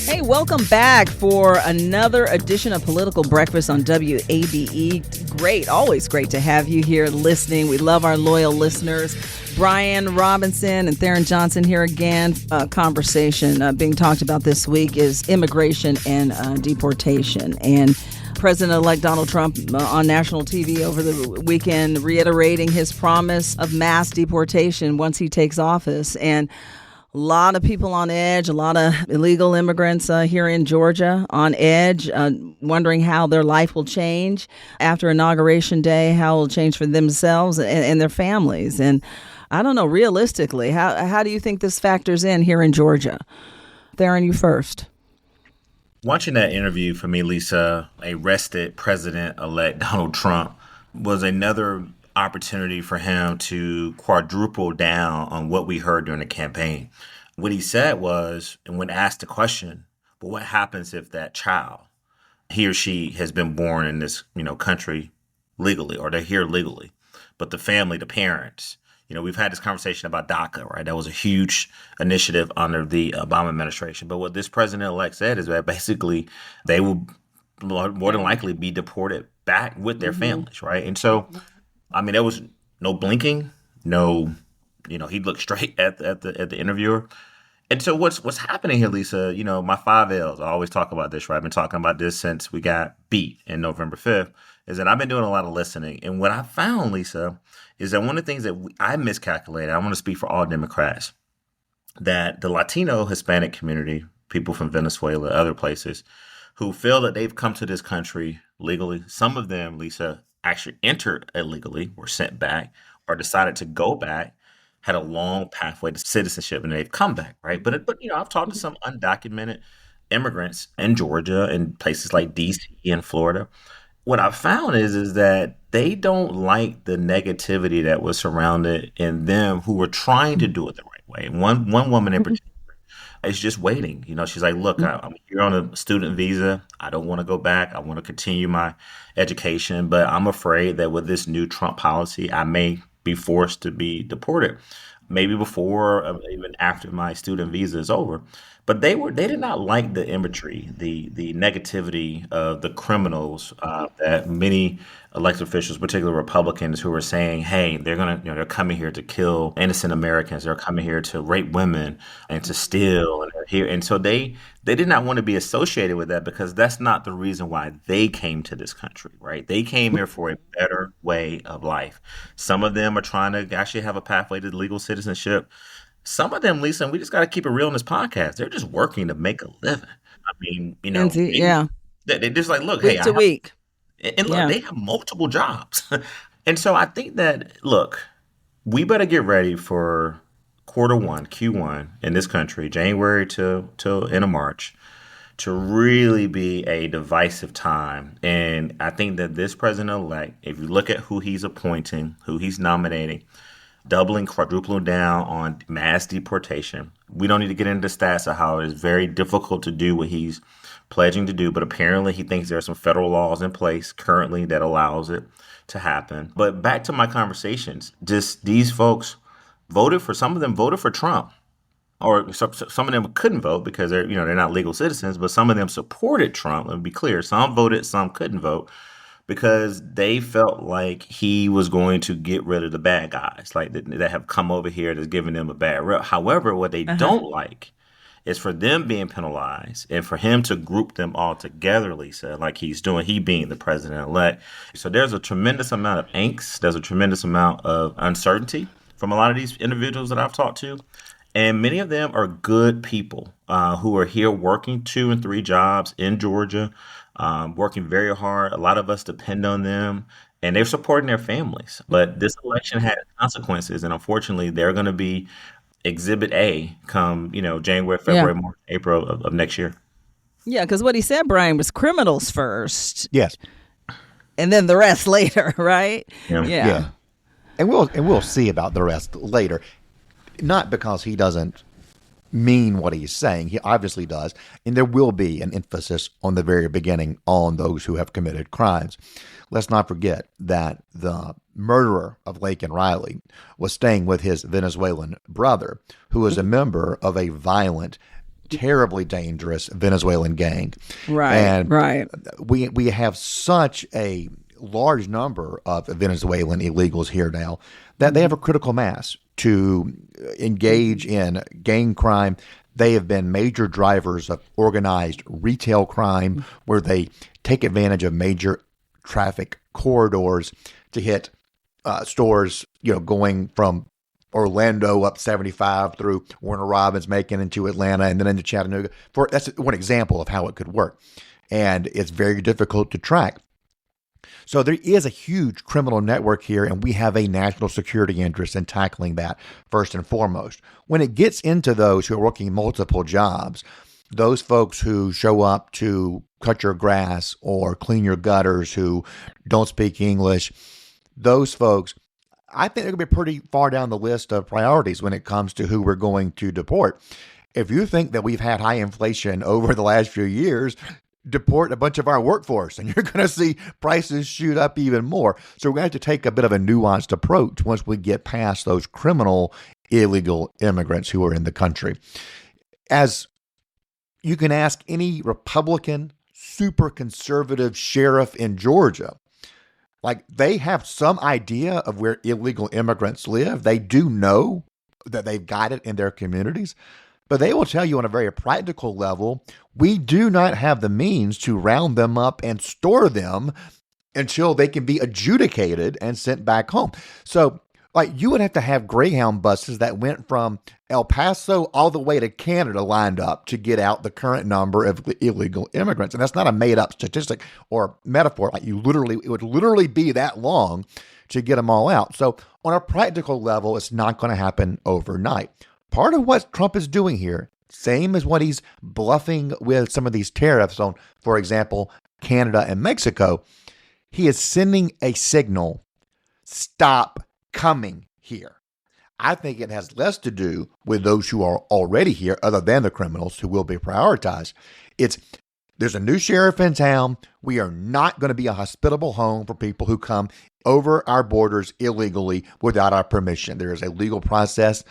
Hey, welcome back for another edition of Political Breakfast on WABE. Great, always great to have you here listening. We love our loyal listeners. Brian Robinson and Tharon Johnson here again. Conversation being talked about this week is immigration and deportation. And President-elect Donald Trump on national TV over the weekend reiterating his promise of mass deportation once he takes office. And a lot of people on edge, a lot of illegal immigrants here in Georgia on edge, wondering how their life will change after Inauguration Day, how it will change for themselves and their families. And I don't know, realistically, how do you think this factors in here in Georgia? Tharon, you first. Watching that interview for me, Lisa, arrested President-elect Donald Trump was another opportunity for him to quadruple down on what we heard during the campaign. What he said was, and when asked the question, but what happens if that child, he or she has been born in this, country legally, or they're here legally, but the family, the parents, we've had this conversation about DACA, right? That was a huge initiative under the Obama administration. But what this president-elect said is that basically they will more than likely be deported back with their families, right? And so there was no blinking, he looked straight at the interviewer. And so what's happening here, Lisa, my 5 L's, I always talk about this, right? I've been talking about this since we got beat in November 5th, is that I've been doing a lot of listening. And what I found, Lisa, is that one of the things that I miscalculated, I want to speak for all Democrats, that the Latino Hispanic community, people from Venezuela, other places, who feel that they've come to this country legally, some of them, Lisa, actually entered illegally, were sent back, or decided to go back, had a long pathway to citizenship, and they've come back, right? But I've talked to some undocumented immigrants in Georgia and places like D.C. and Florida. What I found is that they don't like the negativity that was surrounded in them who were trying to do it the right way. And one woman in particular is just waiting. She's like, look, I'm here on a student visa. I don't want to go back. I want to continue my education, but I'm afraid that with this new Trump policy, I may be forced to be deported, maybe before or even after my student visa is over. But they did not like the imagery, the negativity of the criminals that many elected officials, particularly Republicans, who were saying, hey, they're coming here to kill innocent Americans. They're coming here to rape women and to steal. And they're here. And so they did not want to be associated with that, because that's not the reason why they came to this country, right? They came here for a better way of life. Some of them are trying to actually have a pathway to legal citizenship. Some of them, Lisa, and we just got to keep it real in this podcast, they're just working to make a living. They're just like, look, week to week. And look, they have multiple jobs. And so I think that, look, we better get ready for Q1 in this country, January till end of March, to really be a divisive time. And I think that this president-elect, if you look at who he's appointing, who he's nominating, doubling, quadrupling down on mass deportation. We don't need to get into the stats of how it is very difficult to do what he's pledging to do, but apparently he thinks there are some federal laws in place currently that allows it to happen. But back to my conversations, just these folks some of them voted for Trump, or some of them couldn't vote because they're not legal citizens, but some of them supported Trump. Let me be clear. Some voted, some couldn't vote, because they felt like he was going to get rid of the bad guys, like that have come over here that's giving them a bad rep. However, what they don't like is for them being penalized and for him to group them all together, Lisa, like he's doing, he being the president-elect. So there's a tremendous amount of angst. There's a tremendous amount of uncertainty from a lot of these individuals that I've talked to. And many of them are good people who are here working 2 and 3 jobs in Georgia, working very hard. A lot of us depend on them, and they're supporting their families. But this election had consequences, and unfortunately, they're going to be Exhibit A come, January, February, March, April of next year. Yeah, because what he said, Brian, was criminals first. Yes. And then the rest later, right? Yeah. And we'll see about the rest later. Not because he doesn't mean what he's saying. He obviously does. And there will be an emphasis on the very beginning on those who have committed crimes. Let's not forget that the murderer of Laken Riley was staying with his Venezuelan brother, who is a member of a violent terribly dangerous Venezuelan gang. Right, And right. we have such a large number of Venezuelan illegals here now that they have a critical mass to engage in gang crime. They have been major drivers of organized retail crime where they take advantage of major traffic corridors to hit stores, going from Orlando up 75 through Warner Robins, Macon into Atlanta, and then into Chattanooga. That's one example of how it could work. And it's very difficult to track. So there is a huge criminal network here, and we have a national security interest in tackling that first and foremost. When it gets into those who are working multiple jobs, those folks who show up to cut your grass or clean your gutters who don't speak English, those folks, I think they're going to be pretty far down the list of priorities when it comes to who we're going to deport. If you think that we've had high inflation over the last few years, deport a bunch of our workforce and you're going to see prices shoot up even more. So we're going to have to take a bit of a nuanced approach once we get past those criminal illegal immigrants who are in the country. As you can ask any Republican, super conservative sheriff in Georgia, like they have some idea of where illegal immigrants live. They do know that they've got it in their communities. But they will tell you on a very practical level, we do not have the means to round them up and store them until they can be adjudicated and sent back home. So, like, you would have to have Greyhound buses that went from El Paso all the way to Canada lined up to get out the current number of illegal immigrants. And that's not a made-up statistic or metaphor. Like, it would literally be that long to get them all out. So, on a practical level, it's not going to happen overnight. Part of what Trump is doing here, same as what he's bluffing with some of these tariffs on, for example, Canada and Mexico, he is sending a signal, stop coming here. I think it has less to do with those who are already here, other than the criminals who will be prioritized. There's a new sheriff in town. We are not going to be a hospitable home for people who come over our borders illegally without our permission. There is a legal process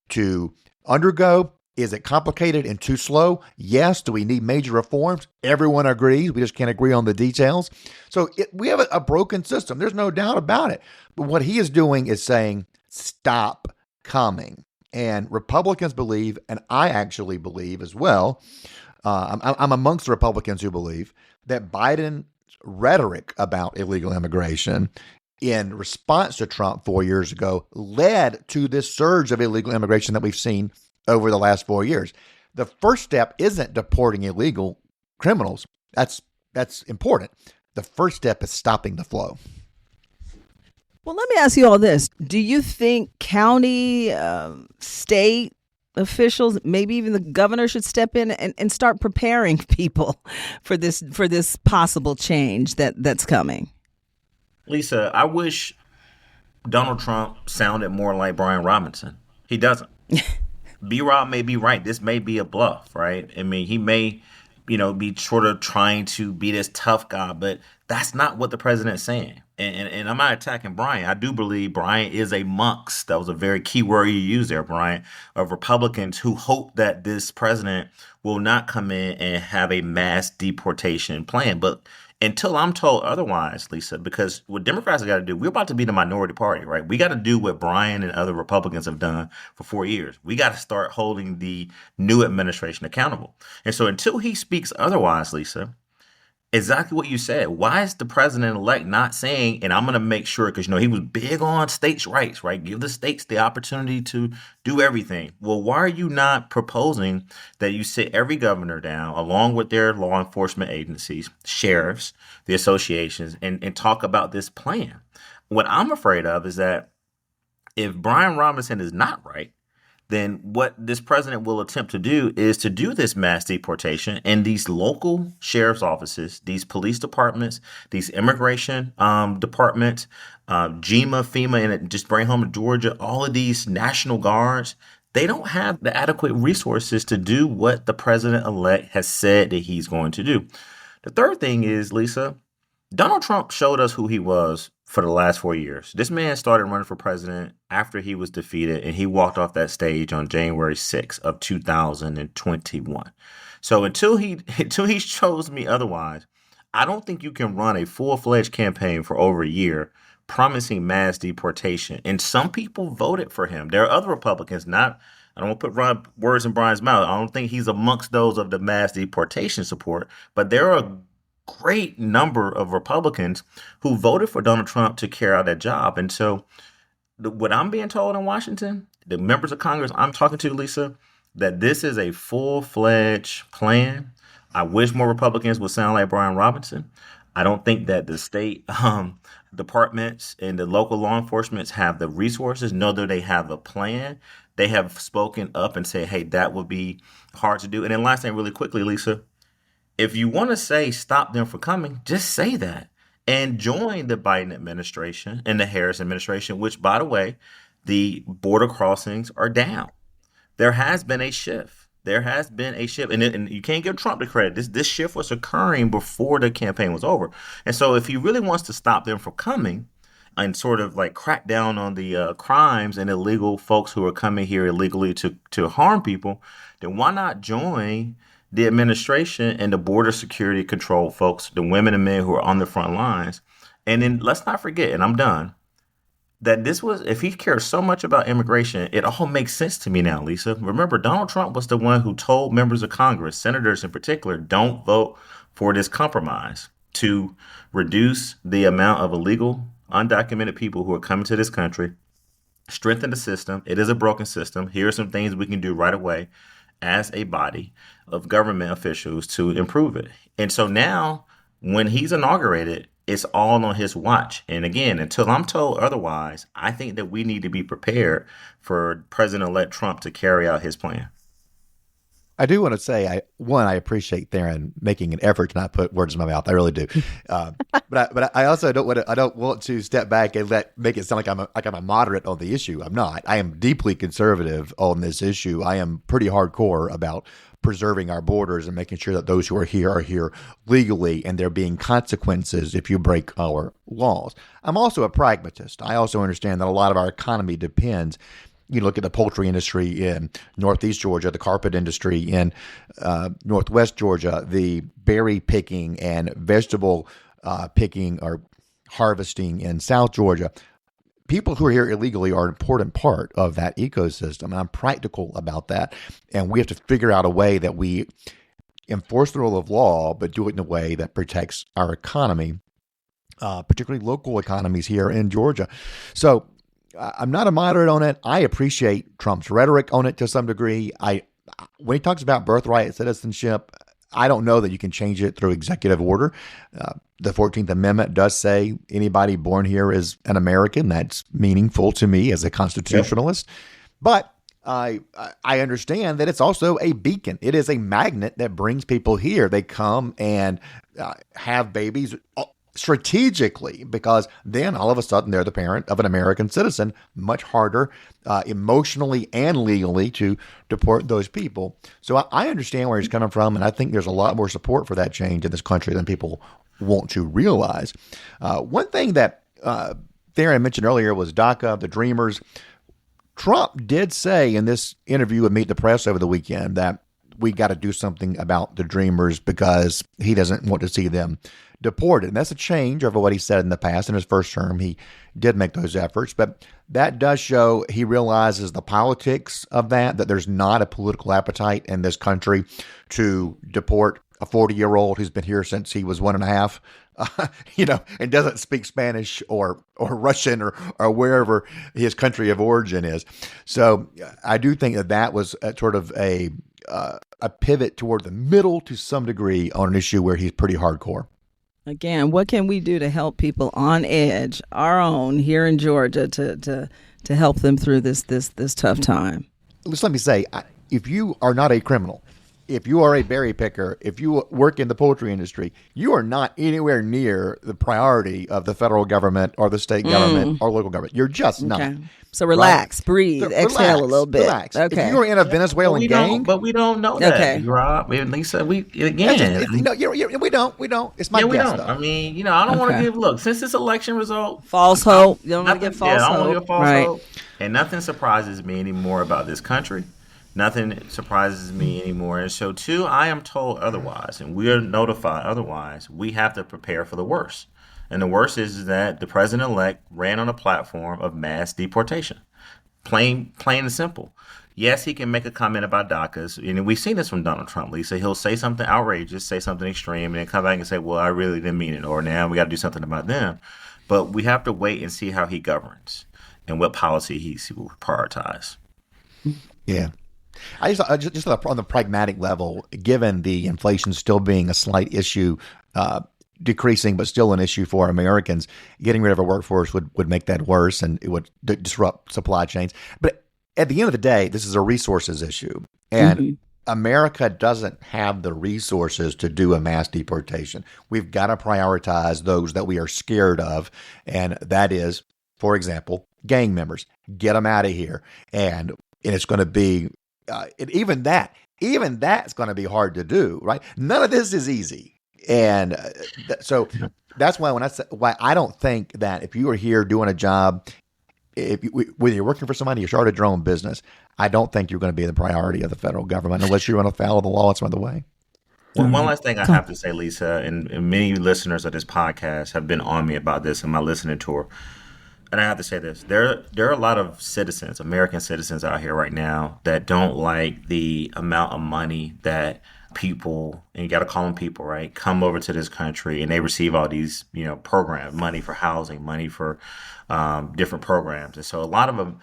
to undergo. Is it complicated and too slow? Yes. Do we need major reforms? Everyone agrees. We just can't agree on the details. So we have a broken system. There's no doubt about it. But what he is doing is saying, stop coming. And Republicans believe, and I actually believe as well, I'm amongst the Republicans who believe that Biden's rhetoric about illegal immigration in response to Trump 4 years ago led to this surge of illegal immigration that we've seen over the last 4 years. The first step isn't deporting illegal criminals. That's important. The first step is stopping the flow. Well, let me ask you all this. Do you think county, state officials, maybe even the governor should step in and start preparing people for this possible change that's coming? Lisa, I wish Donald Trump sounded more like Brian Robinson. He doesn't. B-Rob may be right. This may be a bluff, right? I mean, he may, be sort of trying to be this tough guy, but that's not what the president's saying. And I'm not attacking Brian. I do believe Brian is amongst, that was a very key word you used there, Brian, of Republicans who hope that this president will not come in and have a mass deportation plan. But until I'm told otherwise, Lisa, because what Democrats got to do, we're about to be the minority party, right? We got to do what Brian and other Republicans have done for 4 years. We got to start holding the new administration accountable. And so until he speaks otherwise, Lisa, exactly what you said. Why is the president-elect not saying, and I'm going to make sure, because, he was big on states' rights, right? Give the states the opportunity to do everything. Well, why are you not proposing that you sit every governor down, along with their law enforcement agencies, sheriffs, the associations, and talk about this plan? What I'm afraid of is that if Brian Robinson is not right, then what this president will attempt to do is to do this mass deportation, and these local sheriff's offices, these police departments, these immigration departments, GEMA, FEMA, and just bring home to Georgia, all of these National Guards, they don't have the adequate resources to do what the president-elect has said that he's going to do. The third thing is, Lisa, Donald Trump showed us who he was for the last 4 years. This man started running for president after he was defeated, and he walked off that stage on January 6th of 2021. So until he shows me otherwise, I don't think you can run a full-fledged campaign for over a year promising mass deportation. And some people voted for him. There are other Republicans, not, I don't want to put words in Brian's mouth. I don't think he's amongst those of the mass deportation support, but there are a great number of Republicans who voted for Donald Trump to carry out that job. And so what I'm being told in Washington, the members of Congress I'm talking to, Lisa, that this is a full-fledged plan. I wish more Republicans would sound like Brian Robinson. I don't think that the state departments and the local law enforcement have the resources, nor do they have a plan. They have spoken up and said, hey, that would be hard to do. And then last thing really quickly, Lisa, if you want to say stop them from coming, just say that and join the Biden administration and the Harris administration, which, by the way, the border crossings are down. There has been a shift. There has been a shift, and you can't give Trump the credit. This shift was occurring before the campaign was over. And so if he really wants to stop them from coming and sort of like crack down on the crimes and illegal folks who are coming here illegally to harm people, then why not join the administration and the border security control folks, the women and men who are on the front lines? And then let's not forget, and I'm done, that this was, if he cares so much about immigration, it all makes sense to me now, Lisa. Remember, Donald Trump was the one who told members of Congress, senators in particular, don't vote for this compromise to reduce the amount of illegal, undocumented people who are coming to this country, strengthen the system. It is a broken system. Here are some things we can do right away as a body of government officials to improve it. And so now, when he's inaugurated, it's all on his watch. And again, until I'm told otherwise, I think that we need to be prepared for President-elect Trump to carry out his plan. I do want to say, I appreciate Tharon making an effort to not put words in my mouth. I really do. But I also don't want to step back and make it sound like I'm a moderate on the issue. I'm not. I am deeply conservative on this issue. I am pretty hardcore about preserving our borders and making sure that those who are here legally, and there being consequences if you break our laws. I'm also a pragmatist. I also understand that a lot of our economy depends. You look at the poultry industry in Northeast Georgia, the carpet industry in Northwest Georgia, the berry picking and vegetable picking or harvesting in South Georgia. People who are here illegally are an important part of that ecosystem. And I'm practical about that. And we have to figure out a way that we enforce the rule of law, but do it in a way that protects our economy, particularly local economies here in Georgia. So I'm not a moderate on it. I appreciate Trump's rhetoric on it to some degree. When he talks about birthright citizenship, I don't know that you can change it through executive order. The 14th Amendment does say anybody born here is an American. That's meaningful to me as a constitutionalist. Yep. But I understand that it's also a beacon. It is a magnet that brings people here. They come and have babies strategically, because then all of a sudden they're the parent of an American citizen. Much harder emotionally and legally to deport those people. So I understand where he's coming from, and I think there's a lot more support for that change in this country than people want to realize. One thing that Tharon mentioned earlier was DACA, the Dreamers. Trump did say in this interview with Meet the Press over the weekend that we got to do something about the Dreamers because he doesn't want to see them deported. And that's a change over what he said in the past. In his first term, he did make those efforts, but that does show he realizes the politics of that there's not a political appetite in this country to deport a 40-year-old who's been here since he was 1.5, and doesn't speak Spanish or Russian or wherever his country of origin is. So I do think that was sort of a pivot toward the middle to some degree on an issue where he's pretty hardcore. Again, what can we do to help people on edge, our own here in Georgia, to help them through this tough time? Let me say, if you are not a criminal, if you are a berry picker, if you work in the poultry industry, you are not anywhere near the priority of the federal government or the state government or local government. You're just not. Okay. So relax, breathe, So exhale a little bit. Relax. Okay. If you are in a Venezuelan gang, we don't know that. Okay. Rob, Lisa, we we don't. It's my we guess, don't. though. I mean, I don't want to Okay. give. Look, since this election result, False hope. You don't want to nothing- get false I don't want to hope. give false Right. hope. And nothing surprises me anymore about this country. Nothing surprises me anymore. And so, too, I am told otherwise, and we are notified otherwise. We have to prepare for the worst. And the worst is that the president-elect ran on a platform of mass deportation. Plain and simple. Yes, he can make a comment about DACAs. And we've seen this from Donald Trump, Lisa. He'll say something outrageous, say something extreme, and then come back and say, well, I really didn't mean it. Or now we got to do something about them. But we have to wait and see how he governs and what policy he will prioritize. Yeah. I just on the pragmatic level, given the inflation still being a slight issue, decreasing but still an issue for Americans, getting rid of a workforce would make that worse, and it would disrupt supply chains. But at the end of the day, this is a resources issue, and America doesn't have the resources to do a mass deportation. We've got to prioritize those that we are scared of, and that is, for example, gang members. Get them out of here, and it's going to be even that's going to be hard to do, right? None of this is easy. And so that's why why I don't think that if you are here doing a job, whether you're working for somebody, you started your own business, I don't think you're going to be the priority of the federal government unless you're going to follow the law some other way. One last thing I have to say, Lisa, and many listeners of this podcast have been on me about this in my listening tour. And I have to say this, there are a lot of citizens, American citizens out here right now that don't like the amount of money that people, and you got to call them people, right, come over to this country and they receive all these, programs, money for housing, money for different programs. And so a lot of them,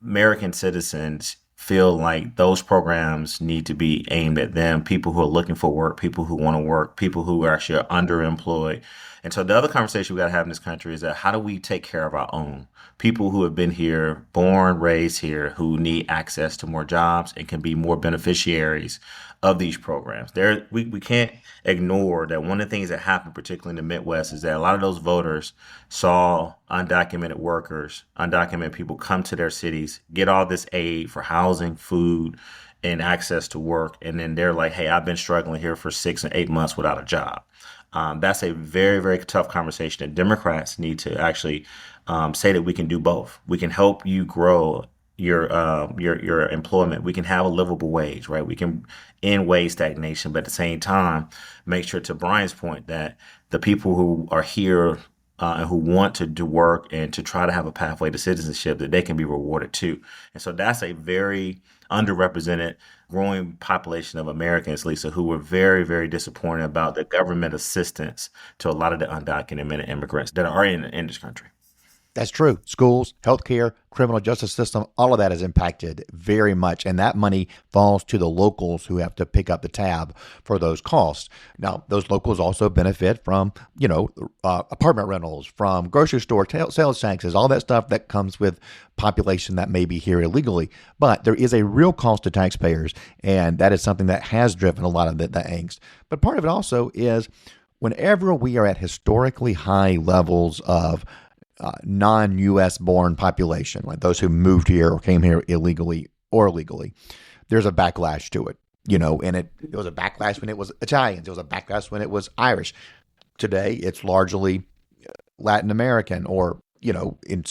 American citizens feel like those programs need to be aimed at them, people who are looking for work, people who want to work, people who are actually underemployed. And so the other conversation we got to have in this country is that how do we take care of our own people who have been here, born, raised here, who need access to more jobs and can be more beneficiaries of these programs. We can't ignore that one of the things that happened, particularly in the Midwest, is that a lot of those voters saw undocumented workers, undocumented people come to their cities, get all this aid for housing, food, and access to work. And then they're like, hey, I've been struggling here for 6 and 8 months without a job. That's a very, very tough conversation that Democrats need to actually say that we can do both. We can help you grow your employment. We can have a livable wage, right? We can end wage stagnation, but at the same time, make sure, to Brian's point, that the people who are here and who want to do work and to try to have a pathway to citizenship, that they can be rewarded too. And so that's a very underrepresented growing population of Americans, Lisa, who were very, very disappointed about the government assistance to a lot of the undocumented immigrants that are in this country. That's true. Schools, healthcare, criminal justice system, all of that is impacted very much. And that money falls to the locals who have to pick up the tab for those costs. Now, those locals also benefit from, apartment rentals, from grocery store sales taxes, all that stuff that comes with population that may be here illegally. But there is a real cost to taxpayers. And that is something that has driven a lot of the angst. But part of it also is whenever we are at historically high levels of non-U.S. born population, like those who moved here or came here illegally or legally, there's a backlash to it, and it was a backlash when it was Italians. It was a backlash when it was Irish. Today, it's largely Latin American or, in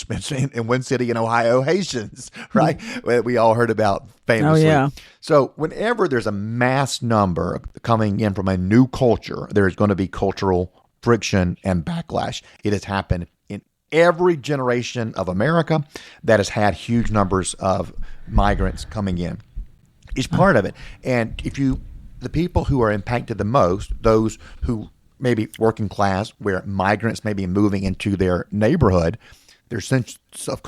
one city in Ohio, Haitians, right? We all heard about famously. Oh, yeah. So whenever there's a mass number coming in from a new culture, there's going to be cultural friction and backlash. It has happened in every generation of America that has had huge numbers of migrants coming in. It's part of it. And the people who are impacted the most, those who maybe working class, where migrants may be moving into their neighborhood, their sense of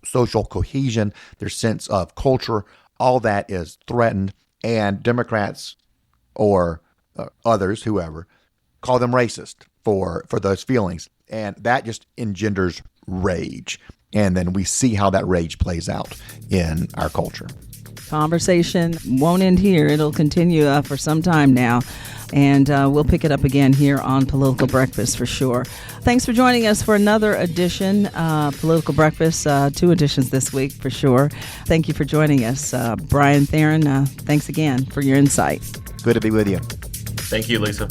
social cohesion, their sense of culture, all that is threatened. And Democrats or others, whoever, call them racist for those feelings. And that just engenders rage. And then we see how that rage plays out in our culture. conversation won't end here. It'll continue for some time now. And we'll pick it up again here on Political Breakfast for sure. Thanks for joining us for another edition, Political Breakfast, 2 editions this week for sure. Thank you for joining us. Brian, Tharon, thanks again for your insight. Good to be with you. Thank you, Lisa.